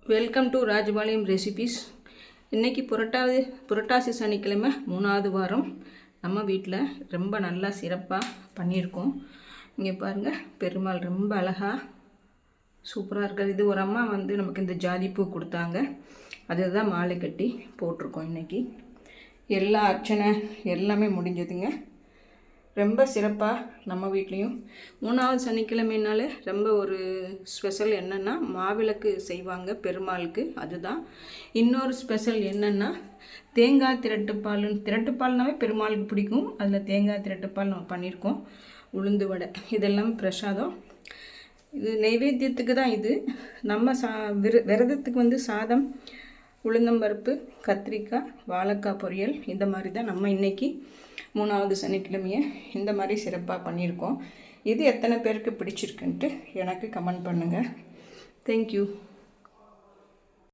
Welcome to Rajapalayam recipes. இன்றைக்கி புரட்டாசி சனிக்கிழமை 3வது வாரம் நம்ம வீட்டில் ரொம்ப நல்லா சிறப்பாக பண்ணியிருக்கோம். இங்கே பாருங்கள், பெருமாள் ரொம்ப அழகாக சூப்பராக இருக்காது. இது ஒரு அம்மா நமக்கு இந்த ஜாதிப்பூ கொடுத்தாங்க, அதுதான் மாலை கட்டி போட்டிருக்கோம். இன்றைக்கி எல்லா அர்ச்சனை எல்லாமே முடிஞ்சதுங்க. ரொம்ப சிறப்பாக நம்ம வீட்லேயும் 3வது சனிக்கிழமைனாலே ரொம்ப ஒரு ஸ்பெஷல் என்னென்னா மாவிளக்கு செய்வாங்க பெருமாளுக்கு. அதுதான் இன்னொரு ஸ்பெஷல் என்னென்னா தேங்காய் திரட்டுப்பால்னாவே பெருமாளுக்கு பிடிக்கும். அதில் தேங்காய் திரட்டுப்பால் நம்ம பண்ணியிருக்கோம். உளுந்து வடை இதெல்லாம் பிரசாதம். இது நைவேத்தியத்துக்கு தான். இது நம்ம விரதத்துக்கு சாதம், உளுந்தம்பருப்பு, கத்திரிக்காய், வாழைக்காய் பொரியல், இந்த மாதிரி தான் நம்ம இன்றைக்கி 3வது சனிக்கிழமையை இந்த மாதிரி சிறப்பாக பண்ணியிருக்கோம். இது எத்தனை பேருக்கு பிடிச்சிருக்குன்ட்டு எனக்கு கமெண்ட் பண்ணுங்கள். தேங்க்யூ.